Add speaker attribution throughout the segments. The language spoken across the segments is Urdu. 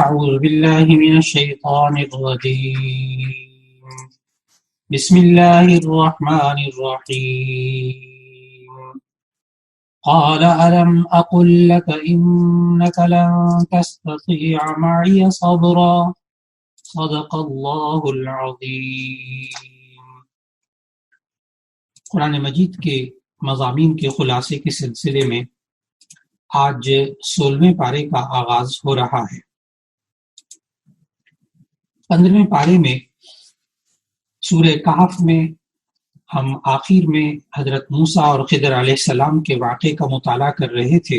Speaker 1: أعوذ بالله من الشيطان الرجيم بسم الله الرحمن الرحيم قال ألم أقل لك إنك لن تستطيع معي صبرا صدق الله العظيم۔ قرآن مجید کے مضامین کے خلاصے کے سلسلے میں آج 16ویں پارے کا آغاز ہو رہا ہے۔ 15ویں پارے میں سورہ کہف میں ہم آخر میں حضرت موسیٰ اور خضر علیہ السلام کے واقعے کا مطالعہ کر رہے تھے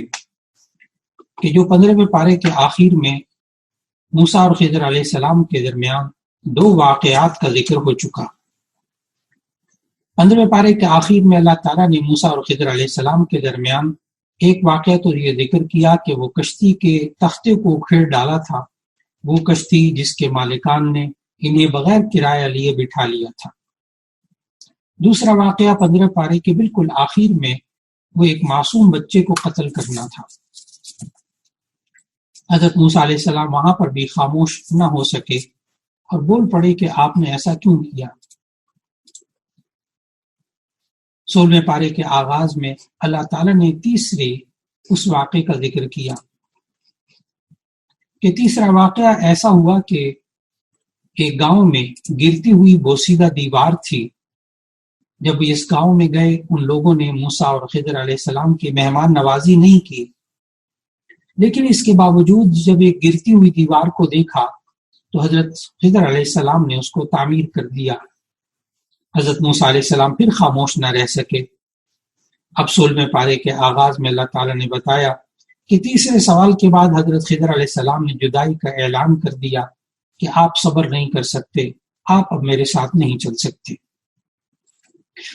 Speaker 1: کہ جو 15ویں پارے کے آخر میں موسیٰ اور خضر علیہ السلام کے درمیان 2 واقعات کا ذکر ہو چکا۔ 15ویں پارے کے آخر میں اللہ تعالیٰ نے موسیٰ اور خضر علیہ السلام کے درمیان ایک واقعہ تو یہ ذکر کیا کہ وہ کشتی کے تختے کو اکھیڑ ڈالا تھا، وہ کشتی جس کے مالکان نے انہیں بغیر کرایہ لیے بٹھا لیا تھا۔ دوسرا واقعہ 15 پارے کے بالکل آخر میں وہ ایک معصوم بچے کو قتل کرنا تھا۔ حضرت موسیٰ علیہ السلام وہاں پر بھی خاموش نہ ہو سکے اور بول پڑے کہ آپ نے ایسا کیوں کیا۔ 16ویں پارے کے آغاز میں اللہ تعالیٰ نے تیسرے اس واقعے کا ذکر کیا کہ تیسرا واقعہ ایسا ہوا کہ ایک گاؤں میں گرتی ہوئی بوسیدہ دیوار تھی۔ جب اس گاؤں میں گئے ان لوگوں نے موسیٰ اور خضر علیہ السلام کی مہمان نوازی نہیں کی، لیکن اس کے باوجود جب ایک گرتی ہوئی دیوار کو دیکھا تو حضرت خضر علیہ السلام نے اس کو تعمیر کر دیا۔ حضرت موسیٰ علیہ السلام پھر خاموش نہ رہ سکے۔ اب 16ویں پارے کے آغاز میں اللہ تعالیٰ نے بتایا کہ تیسرے سوال کے بعد حضرت خضر علیہ السلام نے جدائی کا اعلان کر دیا کہ آپ صبر نہیں کر سکتے، آپ اب میرے ساتھ نہیں چل سکتے۔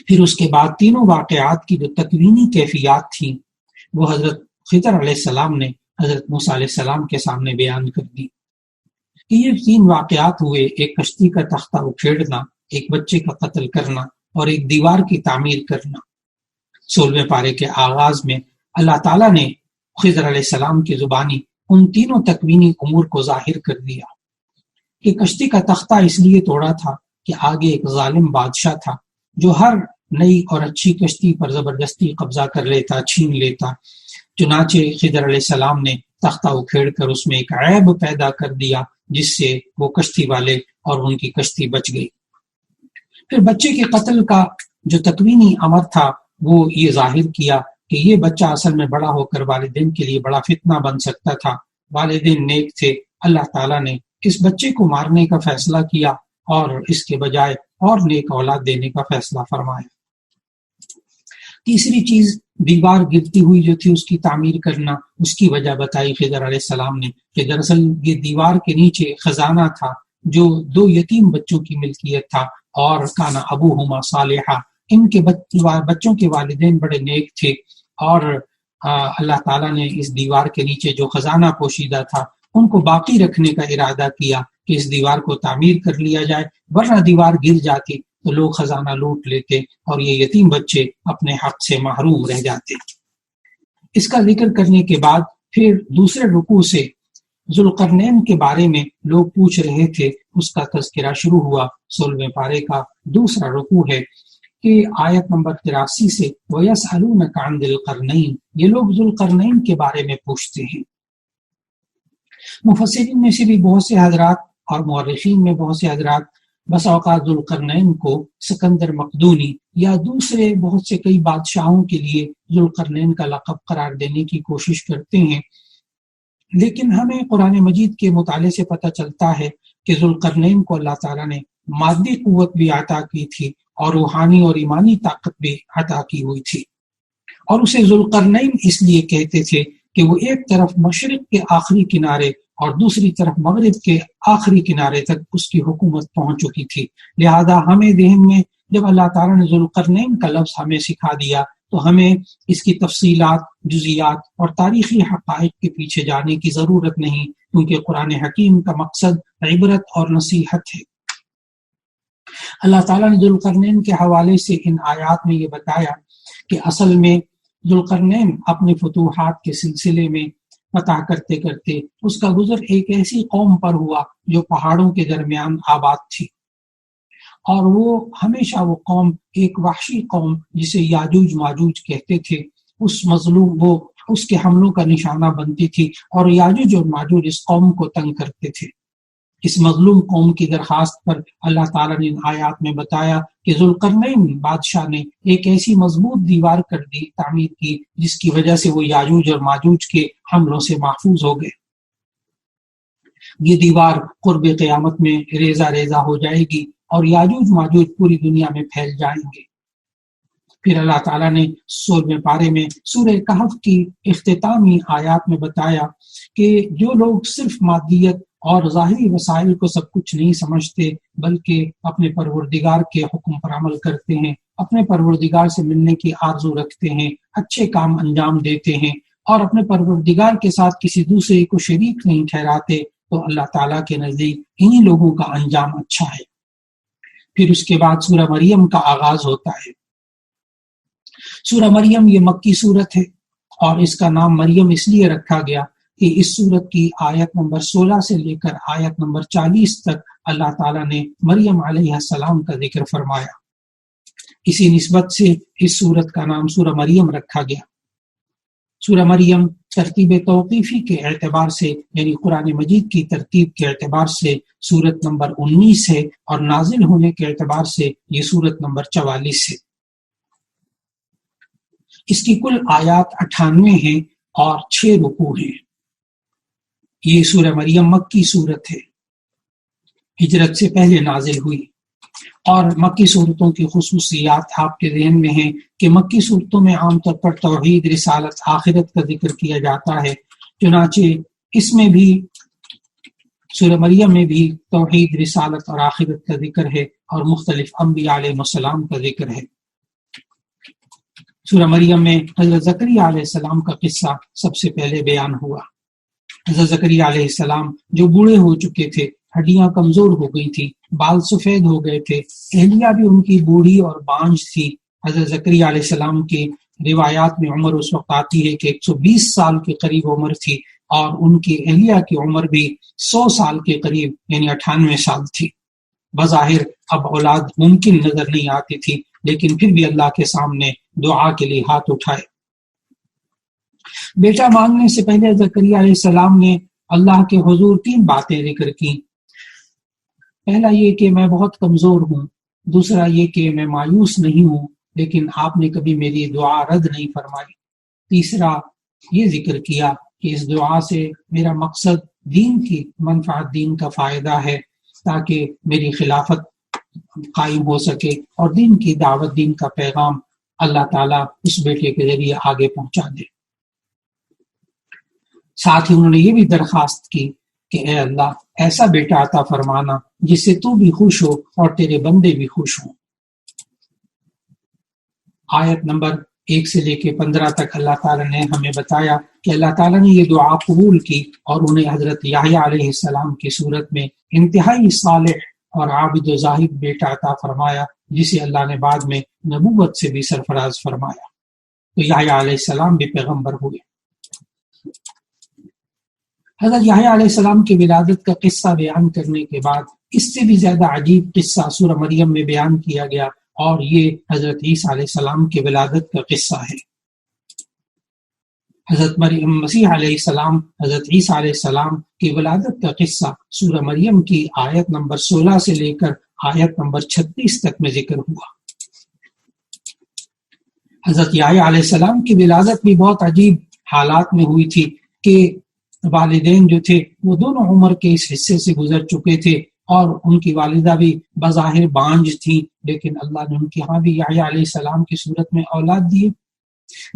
Speaker 1: پھر اس کے بعد تینوں واقعات کی جو تکوینی کیفیات تھیں وہ حضرت خضر علیہ السلام نے حضرت موسیٰ علیہ السلام کے سامنے بیان کر دی کہ یہ 3 واقعات ہوئے، ایک کشتی کا تختہ اکھیڑنا، ایک بچے کا قتل کرنا اور ایک دیوار کی تعمیر کرنا۔ 16ویں پارے کے آغاز میں اللہ تعالیٰ نے خضر علیہ السلام کی زبانی ان تینوں تکوینی امور کو ظاہر کر دیا کہ کشتی کا تختہ اس لیے توڑا تھا کہ آگے ایک ظالم بادشاہ تھا جو ہر نئی اور اچھی کشتی پر زبردستی قبضہ کر لیتا، چھین لیتا۔ چنانچہ خضر علیہ السلام نے تختہ اکھیڑ کر اس میں ایک عیب پیدا کر دیا جس سے وہ کشتی والے اور ان کی کشتی بچ گئی۔ پھر بچے کے قتل کا جو تکوینی امر تھا وہ یہ ظاہر کیا کہ یہ بچہ اصل میں بڑا ہو کر والدین کے لیے بڑا فتنہ بن سکتا تھا۔ والدین نیک تھے، اللہ تعالیٰ نے اس بچے کو مارنے کا فیصلہ کیا اور اس کے بجائے اور نیک اولاد دینے کا فیصلہ فرمایا۔ تیسری چیز دیوار گرتی ہوئی جو تھی اس کی تعمیر کرنا، اس کی وجہ بتائی خضر علیہ السلام نے کہ دراصل یہ دیوار کے نیچے خزانہ تھا جو 2 یتیم بچوں کی ملکیت تھا، اور کانا ابوہما صالحا، ان کے بچوں کے والدین بڑے نیک تھے، اور اللہ تعالیٰ نے اس دیوار کے نیچے جو خزانہ پوشیدہ تھا ان کو باقی رکھنے کا ارادہ کیا کہ اس دیوار کو تعمیر کر لیا جائے، ورنہ دیوار گر جاتی تو لوگ خزانہ لوٹ لیتے اور یہ یتیم بچے اپنے حق سے محروم رہ جاتے۔ اس کا ذکر کرنے کے بعد پھر دوسرے رکوع سے ذوالقرنین کے بارے میں لوگ پوچھ رہے تھے، اس کا تذکرہ شروع ہوا۔ 16ویں پارے کا دوسرا رکوع ہے کہ آیت نمبر 83 سے وَيَسْأَلُونَكَ عَنْ ذِي الْقَرْنَيْنِ، یہ لوگ ذوالقرنین کے بارے میں پوچھتے ہیں۔ مفسرین میں سے بھی بہت سے حضرات اور مورخین میں بہت سے حضرات بس اوقات ذوالقرنین کو سکندر مقدونی یا دوسرے بہت سے کئی بادشاہوں کے لیے ذوالقرنین کا لقب قرار دینے کی کوشش کرتے ہیں، لیکن ہمیں قرآن مجید کے مطالعے سے پتہ چلتا ہے کہ ذوالقرنین کو اللہ تعالیٰ نے مادی قوت بھی عطا کی تھی اور روحانی اور ایمانی طاقت بھی عطا کی ہوئی تھی، اور اسے ذوالقرنین اس لیے کہتے تھے کہ وہ ایک طرف مشرق کے آخری کنارے اور دوسری طرف مغرب کے آخری کنارے تک اس کی حکومت پہنچ چکی تھی۔ لہذا ہمیں ذہن میں جب اللہ تعالیٰ نے ذوالقرنین کا لفظ ہمیں سکھا دیا تو ہمیں اس کی تفصیلات، جزیات اور تاریخی حقائق کے پیچھے جانے کی ضرورت نہیں، کیونکہ قرآن حکیم کا مقصد عبرت اور نصیحت ہے۔ اللہ تعالیٰ نے ذوالقرنین کے حوالے سے ان آیات میں یہ بتایا کہ اصل میں ذوالقرنین اپنے فتوحات کے سلسلے میں فتح کرتے کرتے اس کا گزر ایک ایسی قوم پر ہوا جو پہاڑوں کے درمیان آباد تھی، اور وہ ہمیشہ وہ قوم ایک وحشی قوم جسے یاجوج ماجوج کہتے تھے، اس مظلوم وہ اس کے حملوں کا نشانہ بنتی تھی، اور یاجوج اور ماجوج اس قوم کو تنگ کرتے تھے۔ اس مظلوم قوم کی درخواست پر اللہ تعالیٰ نے ان آیات میں بتایا کہ ذوالقرنین بادشاہ نے ایک ایسی مضبوط دیوار تعمیر کی جس کی وجہ سے وہ یاجوج اور ماجوج کے حملوں سے محفوظ ہو گئے۔ یہ دیوار قرب قیامت میں ریزہ ریزہ ہو جائے گی اور یاجوج ماجوج پوری دنیا میں پھیل جائیں گے۔ پھر اللہ تعالیٰ نے 16ویں پارے میں سورہ کہف کی اختتامی آیات میں بتایا کہ جو لوگ صرف مادیت اور ظاہری وسائل کو سب کچھ نہیں سمجھتے، بلکہ اپنے پروردگار کے حکم پر عمل کرتے ہیں، اپنے پروردگار سے ملنے کی آرزو رکھتے ہیں، اچھے کام انجام دیتے ہیں اور اپنے پروردگار کے ساتھ کسی دوسرے کو شریک نہیں ٹھہراتے، تو اللہ تعالیٰ کے نزدیک انہی لوگوں کا انجام اچھا ہے۔ پھر اس کے بعد سورہ مریم کا آغاز ہوتا ہے۔ سورہ مریم یہ مکی صورت ہے، اور اس کا نام مریم اس لیے رکھا گیا کہ اس صورت کی آیت نمبر 16 سے لے کر آیت نمبر 40 تک اللہ تعالیٰ نے مریم علیہ السلام کا ذکر فرمایا۔ اسی نسبت سے اس صورت کا نام سورہ مریم رکھا گیا۔ سورہ مریم ترتیب توقیفی کے اعتبار سے، یعنی قرآن مجید کی ترتیب کے اعتبار سے سورت نمبر 19 ہے، اور نازل ہونے کے اعتبار سے یہ سورت نمبر 44 ہے۔ اس کی کل آیات 98 ہیں اور 6 رکوع ہیں۔ یہ سورہ مریم مکی صورت ہے، ہجرت سے پہلے نازل ہوئی، اور مکی صورتوں کی خصوصیات آپ کے ذہن میں ہیں کہ مکی صورتوں میں عام طور پر توحید، رسالت، آخرت کا ذکر کیا جاتا ہے، چنانچہ اس میں بھی سورہ مریم میں بھی توحید، رسالت اور آخرت کا ذکر ہے، اور مختلف انبیاء علیہ السلام کا ذکر ہے۔ سورہ مریم میں حضرت زکریا علیہ السلام کا قصہ سب سے پہلے بیان ہوا۔ حضرت زکریا علیہ السلام جو بوڑھے ہو چکے تھے، ہڈیاں کمزور ہو گئی تھی، بال سفید ہو گئے تھے، اہلیہ بھی ان کی بوڑھی اور بانجھ تھی۔ حضرت زکریا علیہ السلام کی روایات میں عمر اس وقت آتی ہے کہ 120 سال کے قریب عمر تھی، اور ان کی اہلیہ کی عمر بھی 100 سال کے قریب، یعنی 98 سال تھی۔ بظاہر اب اولاد ممکن نظر نہیں آتی تھی، لیکن پھر بھی اللہ کے سامنے دعا کے لیے ہاتھ اٹھائے۔ بیٹا مانگنے سے پہلے زکریا علیہ السلام نے اللہ کے حضور 3 باتیں ذکر کی۔ پہلا یہ کہ میں بہت کمزور ہوں، دوسرا یہ کہ میں مایوس نہیں ہوں لیکن آپ نے کبھی میری دعا رد نہیں فرمائی، تیسرا یہ ذکر کیا کہ اس دعا سے میرا مقصد دین کی منفعت، دین کا فائدہ ہے، تاکہ میری خلافت قائم ہو سکے اور دین کی دعوت، دین کا پیغام اللہ تعالیٰ اس بیٹے کے ذریعے آگے پہنچا دے۔ ساتھ ہی انہوں نے یہ بھی درخواست کی کہ اے اللہ ایسا بیٹا عطا فرمانا جس سے تو بھی خوش ہو اور تیرے بندے بھی خوش ہوں۔ آیت نمبر 1 سے لے کے 15 تک اللہ تعالیٰ نے ہمیں بتایا کہ اللہ تعالیٰ نے یہ دعا قبول کی اور انہیں حضرت یحییٰ علیہ السلام کی صورت میں انتہائی صالح اور عابد و زاہد بیٹا عطا فرمایا، جسے اللہ نے بعد میں نبوت سے بھی سرفراز فرمایا۔ تو یحییٰ علیہ السلام بھی پیغمبر ہوئے۔ حضرت یحییٰ علیہ السلام کی ولادت کا قصہ بیان کرنے کے بعد اس سے بھی زیادہ عجیب قصہ سورہ مریم میں بیان کیا گیا، اور یہ حضرت عیسیٰ علیہ السلام کی ولادت کا قصہ ہے۔ حضرت مریم مسیح علیہ السلام، حضرت عیسیٰ علیہ السلام کی ولادت کا قصہ سورہ مریم کی آیت نمبر 16 سے لے کر آیت نمبر 36 تک میں ذکر ہوا۔ حضرت یحییٰ علیہ السلام کی ولادت بھی بہت عجیب حالات میں ہوئی تھی کہ والدین جو تھے وہ دونوں عمر کے اس حصے سے گزر چکے تھے، اور ان کی والدہ بھی بظاہر بانجھ تھی، لیکن اللہ نے ان کے ہاں بھی یحییٰ علیہ السلام کی صورت میں اولاد دیے۔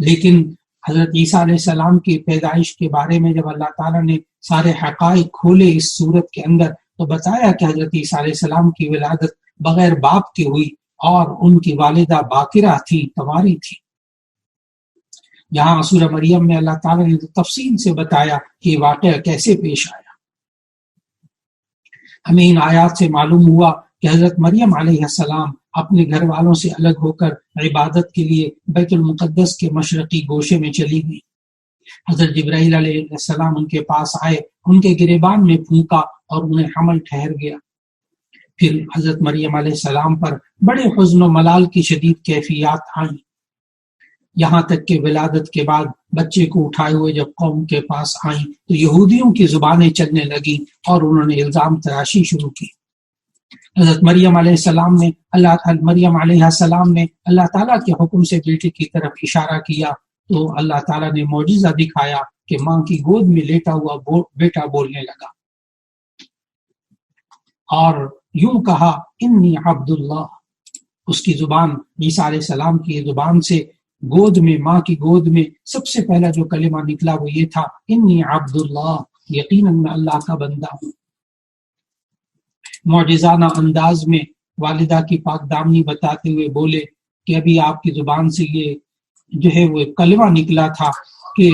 Speaker 1: لیکن حضرت عیسیٰ علیہ السلام کی پیدائش کے بارے میں جب اللہ تعالیٰ نے سارے حقائق کھولے اس صورت کے اندر، تو بتایا کہ حضرت عیسیٰ علیہ السلام کی ولادت بغیر باپ کی ہوئی، اور ان کی والدہ باکرہ تھی، کنواری تھی۔ یہاں سورہ مریم میں اللہ تعالیٰ نے تفصیل سے بتایا کہ یہ واقعہ کیسے پیش آیا۔ ہمیں ان آیات سے معلوم ہوا کہ حضرت مریم علیہ السلام اپنے گھر والوں سے الگ ہو کر عبادت کے لیے بیت المقدس کے مشرقی گوشے میں چلی گئی۔ حضرت جبرائیل علیہ السلام ان کے پاس آئے، ان کے گریبان میں پھونکا اور انہیں حمل ٹھہر گیا۔ پھر حضرت مریم علیہ السلام پر بڑے حزن و ملال کی شدید کیفیات آئیں، یہاں تک کہ ولادت کے بعد بچے کو اٹھائے ہوئے جب قوم کے پاس آئیں تو یہودیوں کی زبانیں چلنے لگیں اور انہوں نے الزام تراشی شروع کی۔ حضرت مریم علیہ السلام نے اللہ تعالیٰ کے حکم سے بیٹے کی طرف اشارہ کیا تو اللہ تعالیٰ نے معجزہ دکھایا کہ ماں کی گود میں لیٹا ہوا بیٹا بولنے لگا اور یوں کہا انی عبداللہ۔ اس کی زبان، عیسیٰ علیہ السلام کی زبان سے گود میں، ماں کی گود میں سب سے پہلا جو کلمہ نکلا وہ یہ تھا انی عبداللہ، یقیناً میں اللہ کا بندہ ہوں۔ معجزانہ انداز میں والدہ کی پاک دامنی بتاتے ہوئے بولے کہ ابھی آپ کی زبان سے یہ جو ہے وہ کلمہ نکلا تھا کہ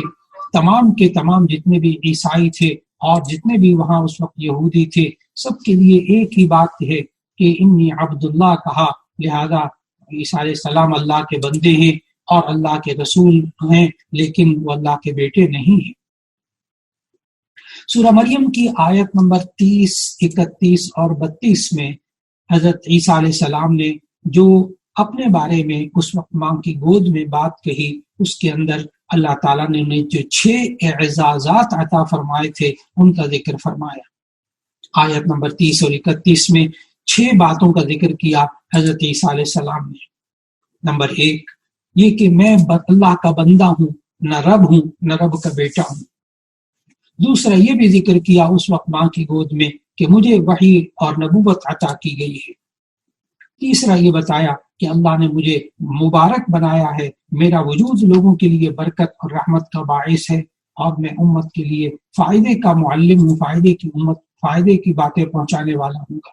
Speaker 1: تمام کے تمام جتنے بھی عیسائی تھے اور جتنے بھی وہاں اس وقت یہودی تھے، سب کے لیے ایک ہی بات ہے کہ انی عبداللہ کہا، لہذا عیسیٰ علیہ السلام اللہ کے بندے ہیں اور اللہ کے رسول ہیں، لیکن وہ اللہ کے بیٹے نہیں ہیں۔ سورہ مریم کی آیت نمبر 30، 31 اور 32 میں حضرت عیسیٰ علیہ السلام نے جو اپنے بارے میں اس وقت ماں کی گود میں بات کہی، اس کے اندر اللہ تعالیٰ نے انہیں جو 6 اعزازات عطا فرمائے تھے ان کا ذکر فرمایا۔ آیت نمبر 30 اور 31 میں 6 باتوں کا ذکر کیا حضرت عیسیٰ علیہ السلام نے۔ نمبر 1 یہ کہ میں اللہ کا بندہ ہوں، نہ رب ہوں نہ رب کا بیٹا ہوں۔ دوسرا یہ بھی ذکر کیا اس وقت ماں کی گود میں کہ مجھے وحی اور نبوت عطا کی گئی ہے۔ تیسرا یہ بتایا کہ اللہ نے مجھے مبارک بنایا ہے، میرا وجود لوگوں کے لیے برکت اور رحمت کا باعث ہے اور میں امت کے لیے فائدے کا معلم ہوں، فائدے کی باتیں پہنچانے والا ہوں گا۔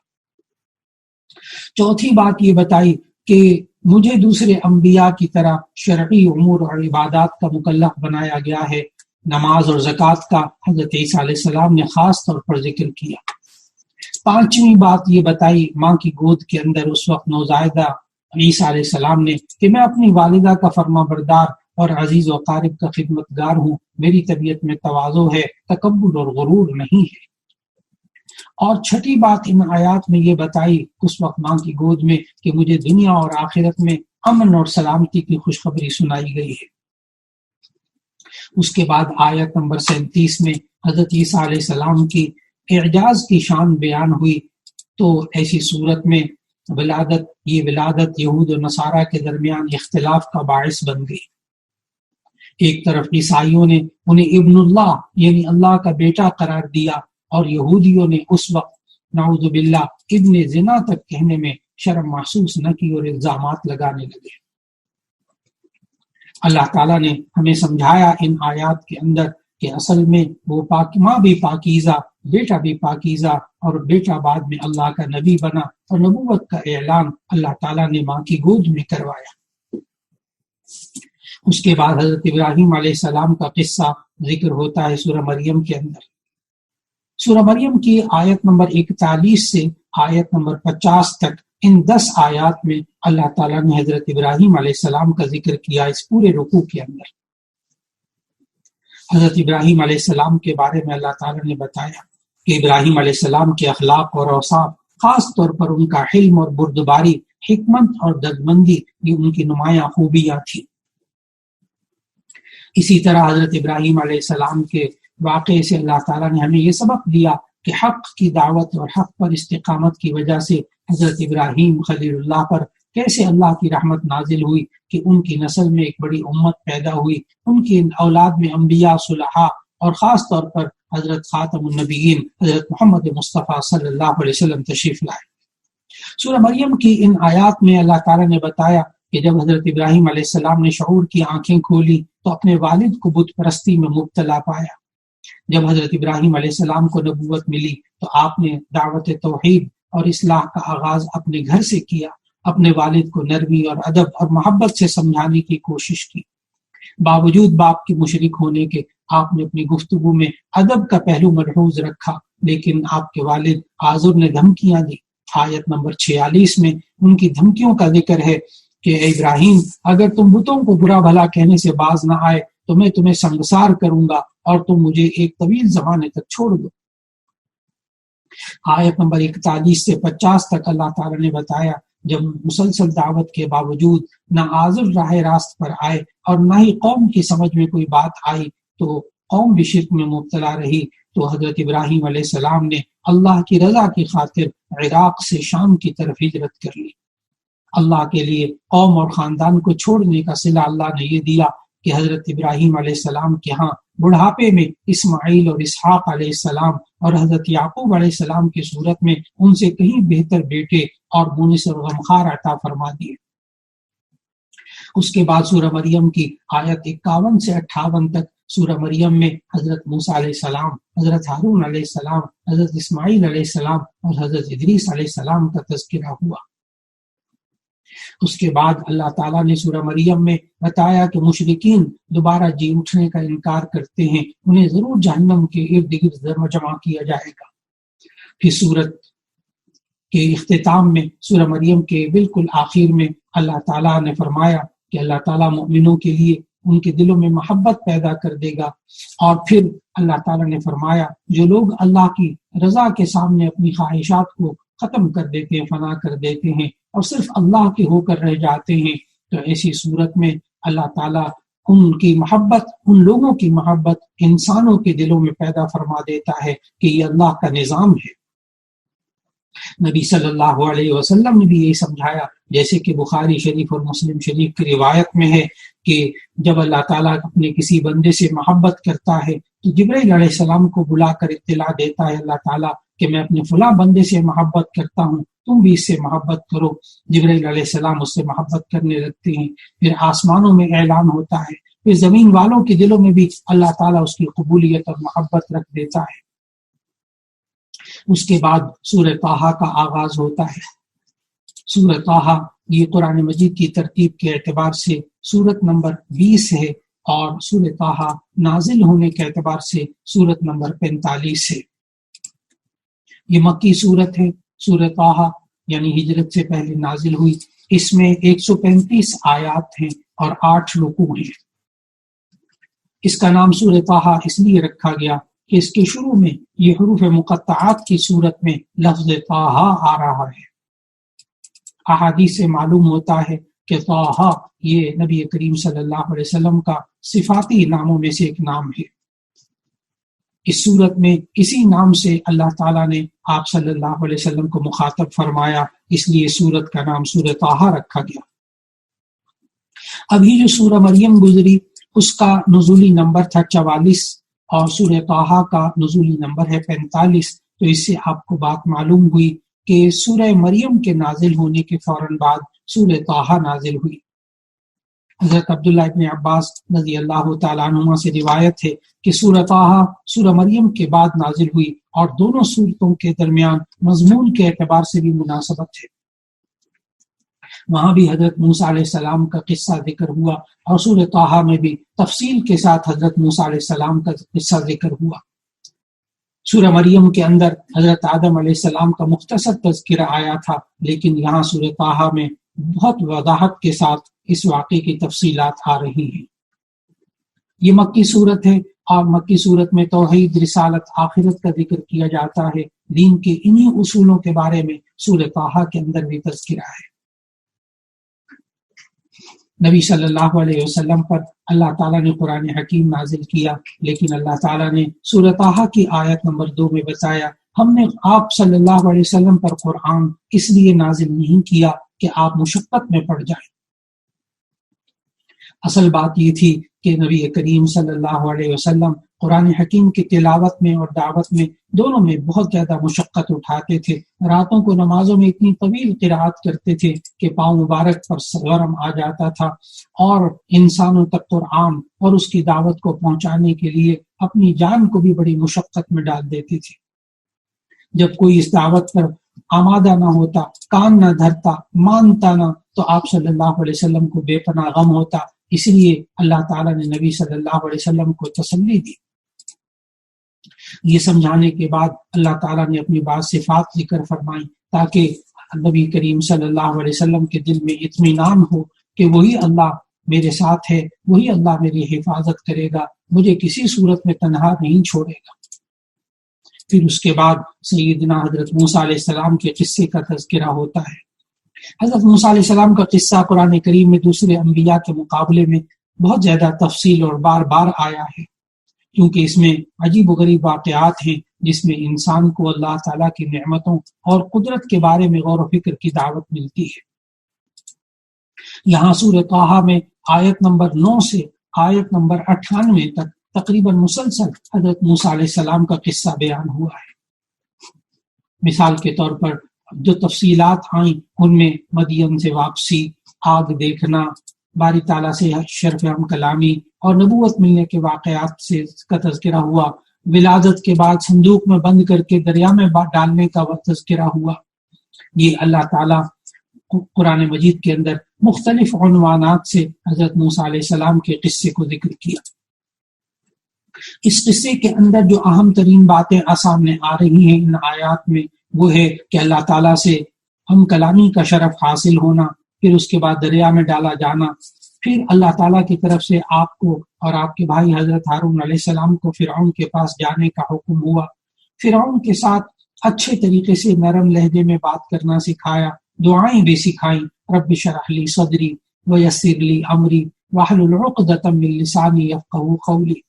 Speaker 1: چوتھی بات یہ بتائی کہ مجھے دوسرے انبیاء کی طرح شرعی امور اور عبادات کا مکلف بنایا گیا ہے۔ نماز اور زکوٰۃ کا حضرت عیسیٰ علیہ السلام نے خاص طور پر ذکر کیا۔ پانچویں بات یہ بتائی ماں کی گود کے اندر اس وقت نوزائیدہ عیسیٰ علیہ السلام نے کہ میں اپنی والدہ کا فرما بردار اور عزیز و قارب کا خدمتگار ہوں، میری طبیعت میں تواضع ہے، تکبر اور غرور نہیں ہے۔ اور چھٹی بات ان آیات میں یہ بتائی اس وقت ماں کی گود میں کہ مجھے دنیا اور آخرت میں امن اور سلامتی کی خوشخبری سنائی گئی ہے۔ اس کے بعد آیت نمبر 37 میں حضرت عیسیٰ علیہ السلام کی اعجاز کی شان بیان ہوئی، تو ایسی صورت میں ولادت یہود و نصارہ کے درمیان اختلاف کا باعث بن گئی۔ ایک طرف عیسائیوں نے انہیں ابن اللہ یعنی اللہ کا بیٹا قرار دیا اور یہودیوں نے اس وقت نعوذ باللہ ابن زنا تک کہنے میں شرم محسوس نہ کی اور الزامات لگانے لگے۔ اللہ تعالیٰ نے ہمیں سمجھایا ان آیات کے اندر کہ اصل میں وہ ماں بھی پاکیزہ، بیٹا بھی پاکیزہ، اور بیٹا بعد میں اللہ کا نبی بنا اور نبوت کا اعلان اللہ تعالیٰ نے ماں کی گود میں کروایا۔ اس کے بعد حضرت ابراہیم علیہ السلام کا قصہ ذکر ہوتا ہے سورہ مریم کے اندر۔ سورہ مریم کی آیت نمبر 41 سے آیت نمبر 50 تک ان 10 آیات میں اللہ تعالیٰ نے حضرت ابراہیم علیہ السلام کا ذکر کیا۔ اس پورے رکوع کے اندر حضرت ابراہیم علیہ السلام کے بارے میں اللہ تعالیٰ نے بتایا کہ ابراہیم علیہ السلام کے اخلاق اور اوصاف، خاص طور پر ان کا حلم اور بردباری، حکمت اور دردمندی، یہ ان کی نمایاں خوبیاں تھیں۔ اسی طرح حضرت ابراہیم علیہ السلام کے واقعے سے اللہ تعالیٰ نے ہمیں یہ سبق دیا کہ حق کی دعوت اور حق پر استقامت کی وجہ سے حضرت ابراہیم خلیل اللہ پر کیسے اللہ کی رحمت نازل ہوئی کہ ان کی نسل میں ایک بڑی امت پیدا ہوئی، ان کی اولاد میں انبیاء، صلحاء اور خاص طور پر حضرت خاتم النبیین حضرت محمد مصطفیٰ صلی اللہ علیہ وسلم تشریف لائے۔ سورہ مریم کی ان آیات میں اللہ تعالیٰ نے بتایا کہ جب حضرت ابراہیم علیہ السلام نے شعور کی آنکھیں کھولی تو اپنے والد کو بت پرستی میں مبتلا پایا۔ جب حضرت ابراہیم علیہ السلام کو نبوت ملی تو آپ نے دعوت توحید اور اصلاح کا آغاز اپنے گھر سے کیا، اپنے والد کو نرمی اور ادب اور محبت سے سمجھانے کی کوشش کی۔ باوجود باپ کے مشرک ہونے کے آپ نے اپنی گفتگو میں ادب کا پہلو ملحوظ رکھا، لیکن آپ کے والد آزر نے دھمکیاں دی۔ آیت نمبر 46 میں ان کی دھمکیوں کا ذکر ہے کہ اے ابراہیم، اگر تم بتوں کو برا بھلا کہنے سے باز نہ آئے تو میں تمہیں سنگسار کروں گا اور تم مجھے ایک طویل زمانے تک چھوڑ دو۔ آیت نمبر 41 سے 50 تک اللہ تعالیٰ نے بتایا جب مسلسل دعوت کے باوجود نہ عازل راہ راست پر آئے اور نہ ہی قوم کی سمجھ میں کوئی بات آئی تو قوم بھی شرک میں مبتلا رہی، تو حضرت ابراہیم علیہ السلام نے اللہ کی رضا کی خاطر عراق سے شام کی طرف ہجرت کر لی۔ اللہ کے لیے قوم اور خاندان کو چھوڑنے کا صلہ اللہ نے یہ دیا کہ حضرت ابراہیم علیہ السلام کے ہاں بڑھاپے میں اسماعیل اور اسحاق علیہ السلام اور حضرت یعقوب علیہ السلام کی صورت میں ان سے کہیں بہتر بیٹے اور مونس اور غمخوار عطا فرما دیے۔ اس کے بعد سورہ مریم کی آیت 51 سے 58 تک سورہ مریم میں حضرت موسیٰ علیہ السلام، حضرت ہارون علیہ السلام، حضرت اسماعیل علیہ السلام اور حضرت ادریس علیہ السلام کا تذکرہ ہوا۔ اس کے بعد اللہ تعالیٰ نے سورہ مریم میں بتایا کہ مشرکین دوبارہ جی اٹھنے کا انکار کرتے ہیں، انہیں ضرور جہنم کے ارد گرد جمع کیا جائے گا۔ پھر سورت کے اختتام میں سورہ مریم کے بالکل آخر میں اللہ تعالیٰ نے فرمایا کہ اللہ تعالیٰ مومنوں کے لیے ان کے دلوں میں محبت پیدا کر دے گا، اور پھر اللہ تعالیٰ نے فرمایا جو لوگ اللہ کی رضا کے سامنے اپنی خواہشات کو ختم کر دیتے ہیں، فنا کر دیتے ہیں اور صرف اللہ کے ہو کر رہ جاتے ہیں، تو ایسی صورت میں اللہ تعالیٰ ان کی محبت، ان لوگوں کی محبت انسانوں کے دلوں میں پیدا فرما دیتا ہے کہ یہ اللہ کا نظام ہے۔ نبی صلی اللہ علیہ وسلم نے بھی یہی سمجھایا، جیسے کہ بخاری شریف اور مسلم شریف کی روایت میں ہے کہ جب اللہ تعالیٰ اپنے کسی بندے سے محبت کرتا ہے تو جبرائیل علیہ السلام کو بلا کر اطلاع دیتا ہے اللہ تعالیٰ کہ میں اپنے فلاں بندے سے محبت کرتا ہوں، تم بھی اس سے محبت کرو۔ جبرائیل علیہ السلام اس سے محبت کرنے لگتے ہیں، پھر آسمانوں میں اعلان ہوتا ہے، پھر زمین والوں کے دلوں میں بھی اللہ تعالیٰ اس کی قبولیت اور محبت رکھ دیتا ہے۔ اس کے بعد سورہ طٰہٰ کا آغاز ہوتا ہے۔ سورہ طٰہٰ یہ قرآن مجید کی ترتیب کے اعتبار سے سورت نمبر 20 ہے، اور سورہ طٰہٰ نازل ہونے کے اعتبار سے سورت نمبر 45 ہے۔ یہ مکی سورت ہے۔ سورہ طٰہٰ یعنی ہجرت سے پہلے نازل ہوئی۔ اس میں 135 آیات ہیں اور 8 رکوع ہیں۔ اس کا نام سورہ طٰہٰ اس لیے رکھا گیا کہ اس کے شروع میں یہ حروف مقطعات کی صورت میں لفظ طٰہٰ آ رہا ہے۔ احادیث سے معلوم ہوتا ہے کہ طٰہٰ یہ نبی کریم صلی اللہ علیہ وسلم کا صفاتی ناموں میں سے ایک نام ہے۔ اس صورت میں اسی نام سے اللہ تعالیٰ نے آپ صلی اللہ علیہ وسلم کو مخاطب فرمایا، اس لیے سورت کا نام سورہ طٰہٰ رکھا گیا۔ ابھی جو سورہ مریم گزری اس کا نزولی نمبر تھا 44 اور سورہ طٰہٰ کا نزولی نمبر ہے 45، تو اس سے آپ کو بات معلوم ہوئی کہ سورہ مریم کے نازل ہونے کے فوراً بعد سورہ طٰہٰ نازل ہوئی۔ حضرت عبداللہ ابن عباس رضی اللہ تعالیٰ عنہما سے روایت ہے کہ سورہ طٰہٰ سورہ مریم کے بعد نازل ہوئی اور دونوں صورتوں کے درمیان مضمون کے اعتبار سے بھی مناسبت ہے۔ وہاں بھی حضرت موسیٰ علیہ السلام کا قصہ ذکر ہوا اور سورہ طٰہٰ میں بھی تفصیل کے ساتھ حضرت موسیٰ علیہ السلام کا قصہ ذکر ہوا۔ سورہ مریم کے اندر حضرت آدم علیہ السلام کا مختصر تذکرہ آیا تھا، لیکن یہاں سورہ طٰہٰ میں بہت وضاحت کے ساتھ اس واقعے کی تفصیلات آ رہی ہیں۔ یہ مکی صورت ہے اور مکی صورت میں توحید، رسالت، آخرت کا ذکر کیا جاتا ہے۔ دین کے انہی اصولوں کے بارے میں سورہ طٰہٰ کے اندر بھی تذکرہ ہے۔ نبی صلی اللہ علیہ وسلم پر اللہ تعالیٰ نے قرآن حکیم نازل کیا، لیکن اللہ تعالیٰ نے سورہ طٰہٰ کی آیت نمبر 2 میں بتایا ہم نے آپ صلی اللہ علیہ وسلم پر قرآن اس لیے نازل نہیں کیا کہ آپ مشقت میں پڑ جائیں۔ اصل بات یہ تھی کہ نبی کریم صلی اللہ علیہ وسلم قرآن حکیم کی تلاوت میں اور دعوت میں دونوں میں بہت زیادہ مشقت اٹھاتے تھے۔ راتوں کو نمازوں میں اتنی طویل قرأت کرتے تھے کہ پاؤں مبارک پر ورم آ جاتا تھا، اور انسانوں تک قرآن اور اس کی دعوت کو پہنچانے کے لیے اپنی جان کو بھی بڑی مشقت میں ڈال دیتے تھے۔ جب کوئی اس دعوت پر آمادہ نہ ہوتا، کان نہ دھرتا، مانتا نہ، تو آپ صلی اللہ علیہ وسلم کو بے پناہ غم ہوتا۔ اس لیے اللہ تعالیٰ نے نبی صلی اللہ علیہ وسلم کو تسلی دی۔ یہ سمجھانے کے بعد اللہ تعالیٰ نے اپنی بعض صفات ذکر فرمائی تاکہ نبی کریم صلی اللہ علیہ وسلم کے دل میں اطمینان ہو کہ وہی اللہ میرے ساتھ ہے وہی اللہ میری حفاظت کرے گا، مجھے کسی صورت میں تنہا نہیں چھوڑے گا۔ پھر اس کے بعد سیدنا حضرت موسیٰ علیہ السلام کے قصے کا تذکرہ ہوتا ہے۔ حضرت موسیٰ علیہ السلام کا قصہ قرآن کریم میں دوسرے انبیاء کے مقابلے میں بہت زیادہ تفصیل اور بار بار آیا ہے، کیونکہ اس میں عجیب و غریب واقعات ہیں جس میں انسان کو اللہ تعالیٰ کی نعمتوں اور قدرت کے بارے میں غور و فکر کی دعوت ملتی ہے۔ یہاں سورہ طٰہٰ میں آیت نمبر 9 سے آیت نمبر 98 تک تقریباً مسلسل حضرت موسیٰ علیہ السلام کا قصہ بیان ہوا ہے۔ مثال کے طور پر جو تفصیلات آئیں ان میں مدین سے واپسی، آگ دیکھنا، باری تعالیٰ سے شرف ہم کلامی اور نبوت ملنے کے واقعات سے کا تذکرہ ہوا، ولادت کے بعد صندوق میں بند کر کے دریا میں ڈالنے کا تذکرہ ہوا۔ یہ اللہ تعالیٰ قرآن مجید کے اندر مختلف عنوانات سے حضرت موسیٰ علیہ السلام کے قصے کو ذکر کیا۔ اس قصے کے اندر جو اہم ترین باتیں سامنے آ رہی ہیں ان آیات میں، وہ ہے کہ اللہ تعالیٰ سے ہم کلامی کا شرف حاصل ہونا، پھر اس کے بعد دریا میں ڈالا جانا، پھر اللہ تعالیٰ کی طرف سے آپ کو اور آپ کے بھائی حضرت ہارون علیہ السلام کو فرعون کے پاس جانے کا حکم ہوا، فرعون کے ساتھ اچھے طریقے سے نرم لہجے میں بات کرنا سکھایا، دعائیں بھی سکھائیں، رب اشرح لی صدری ویسر لی امری واحلل عقدۃ من لسانی یفقہوا قولی۔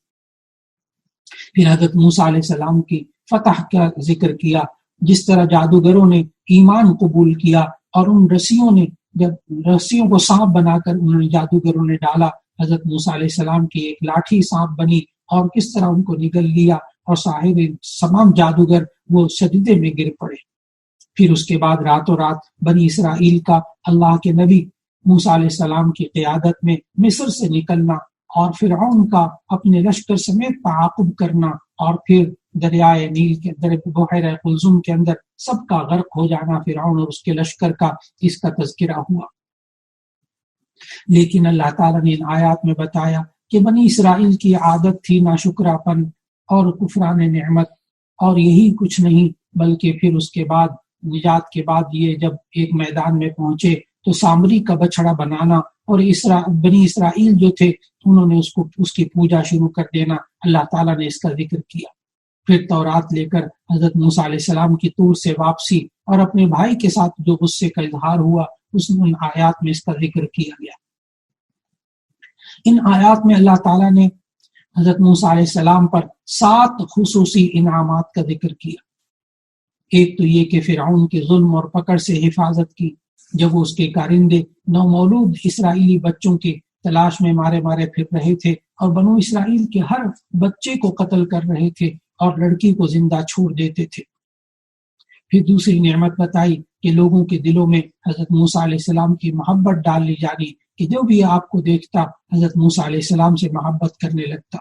Speaker 1: پھر حضرت موسیٰ علیہ السلام کی فتح کا ذکر کیا، جس طرح جادوگروں نے ایمان قبول کیا اور ان رسیوں نے جب رسیوں کو سانپ بنا کر انہوں نے جادوگروں نے ڈالا، حضرت موسیٰ علیہ السلام کی ایک لاٹھی سانپ بنی اور کس طرح ان کو نگل لیا اور صاحب تمام جادوگر وہ سجدے میں گر پڑے۔ پھر اس کے بعد راتوں رات بنی اسرائیل کا اللہ کے نبی موسیٰ علیہ السلام کی قیادت میں مصر سے نکلنا اور فرعون کا اپنے لشکر سمیت تعاقب کرنا، اور پھر دریائے نیل کے اندر بحیرہ قلزم کے اندر سب کا غرق ہو جانا فرعون اور اس کے لشکر کا، اس کا تذکرہ ہوا۔ لیکن اللہ تعالیٰ نے ان آیات میں بتایا کہ بنی اسرائیل کی عادت تھی ناشکراپن اور کفران نعمت، اور یہی کچھ نہیں بلکہ پھر اس کے بعد نجات کے بعد یہ جب ایک میدان میں پہنچے تو سامری کا بچڑا بنانا اور بنی اسرائیل جو تھے انہوں نے اس کی پوجا شروع کر دینا، اللہ تعالیٰ نے اس کا ذکر کیا۔ پھر تورات لے کر حضرت موسیٰ علیہ السلام کی طور سے واپسی اور اپنے بھائی کے ساتھ جو غصے کا اظہار ہوا اس ان آیات میں اس کا ذکر کیا گیا۔ ان آیات میں اللہ تعالیٰ نے حضرت موسیٰ علیہ السلام پر 7 خصوصی انعامات کا ذکر کیا۔ ایک تو یہ کہ فرعون کے ظلم اور پکڑ سے حفاظت کی، جب وہ اس کے کارندے نومولود اسرائیلی بچوں کی تلاش میں مارے مارے پھر رہے تھے اور بنو اسرائیل کے ہر بچے کو قتل کر رہے تھے اور لڑکی کو زندہ چھوڑ دیتے تھے۔ پھر دوسری نعمت بتائی کہ لوگوں کے دلوں میں حضرت موسیٰ علیہ السلام کی محبت ڈال لی جانی، کہ جو بھی آپ کو دیکھتا حضرت موسیٰ علیہ السلام سے محبت کرنے لگتا۔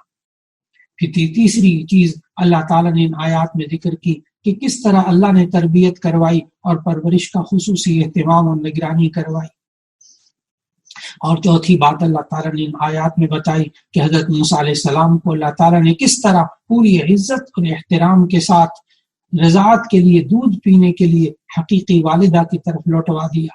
Speaker 1: پھر تیسری چیز اللہ تعالیٰ نے ان آیات میں ذکر کی کہ کس طرح اللہ نے تربیت کروائی اور پرورش کا خصوصی اہتمام اور نگرانی کروائی۔ اور چوتھی بات اللہ تعالیٰ نے ان آیات میں بتائی کہ حضرت موسیٰ علیہ السلام کو اللہ تعالیٰ نے کس طرح پوری عزت اور احترام کے ساتھ رضاعت کے لیے، دودھ پینے کے لیے حقیقی والدہ کی طرف لوٹوا دیا۔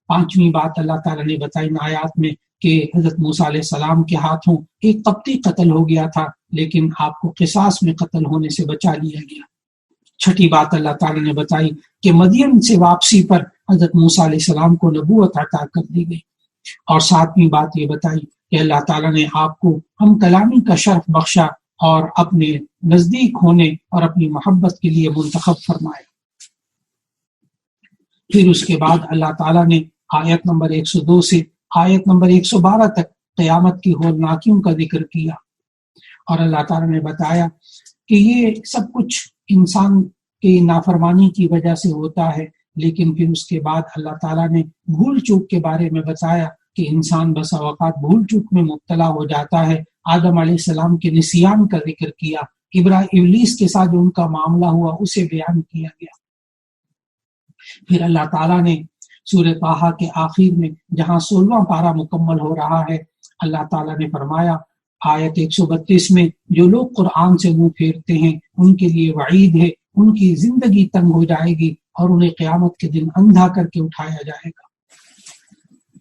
Speaker 1: پانچویں بات اللہ تعالیٰ نے بتائی ان آیات میں کہ حضرت موسیٰ علیہ السلام کے ہاتھوں ایک قبطی قتل ہو گیا تھا، لیکن آپ کو قصاص میں قتل ہونے سے بچا لیا گیا۔ چھٹی بات اللہ تعالیٰ نے بتائی کہ مدین سے واپسی پر حضرت موسیٰ علیہ السلام کو نبوت عطا کر دی گئی۔ اور ساتویں بات یہ بتائی کہ اللہ تعالیٰ نے آپ کو ہم کلامی کا شرف بخشا اور اپنے نزدیک ہونے اور اپنی محبت کے لیے منتخب فرمایا۔ پھر اس کے بعد اللہ تعالیٰ نے آیت نمبر 102 سے آیت نمبر 112 تک قیامت کی ہولناکیوں کا ذکر کیا، اور اللہ تعالیٰ نے بتایا کہ یہ سب کچھ انسان کی نافرمانی کی وجہ سے ہوتا ہے، لیکن پھر اس کے بعد اللہ تعالیٰ نے بھول چوک کے بارے میں بتایا کہ انسان بسا اوقات بھول چوک میں مبتلا ہو جاتا ہے۔ آدم علیہ السلام کے نسیان کا ذکر کیا، ابلیس کے ساتھ جو ان کا معاملہ ہوا اسے بیان کیا گیا۔ پھر اللہ تعالیٰ نے سورہ طٰہٰ کے آخر میں جہاں 16واں پارہ مکمل ہو رہا ہے، اللہ تعالیٰ نے فرمایا آیت 132 میں، جو لوگ قرآن سے منہ پھیرتے ہیں ان کے لیے وعید ہے، ان کی زندگی تنگ ہو جائے گی اور انہیں قیامت کے دن اندھا کر کے اٹھایا جائے گا۔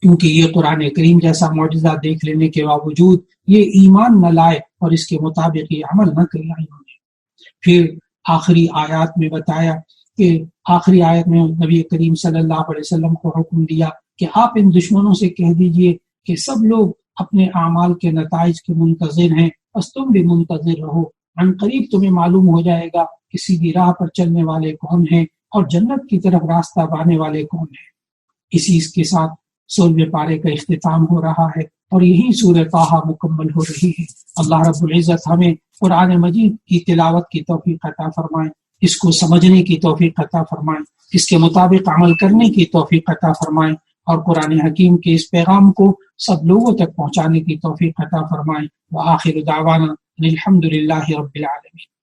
Speaker 1: کیونکہ یہ قرآن کریم جیسا معجزہ دیکھ لینے کے باوجود یہ ایمان نہ لائے اور اس کے مطابق یہ عمل نہ کیا انہوں نے۔ پھر آخری آیات میں بتایا کہ آخری آیت میں نبی کریم صلی اللہ علیہ وسلم کو حکم دیا کہ آپ ان دشمنوں سے کہہ دیجئے کہ سب لوگ اپنے اعمال کے نتائج کے منتظر ہیں، بس تم بھی منتظر رہو، عن قریب تمہیں معلوم ہو جائے گا کہ سیدھی راہ پر چلنے والے کون ہیں اور جنت کی طرف راستہ پانے والے کون ہیں۔ اسی کے ساتھ 16ویں پارے کا اختتام ہو رہا ہے اور یہی سورہ طٰہٰ مکمل ہو رہی ہے۔ اللہ رب العزت ہمیں قرآن مجید کی تلاوت کی توفیق عطا فرمائے، اس کو سمجھنے کی توفیق عطا فرمائے، اس کے مطابق عمل کرنے کی توفیق عطا فرمائے، اور قرآن حکیم کے اس پیغام کو سب لوگوں تک پہنچانے کی توفیق عطا فرمائے۔ وآخر دعوانا الحمد للہ رب العالمین۔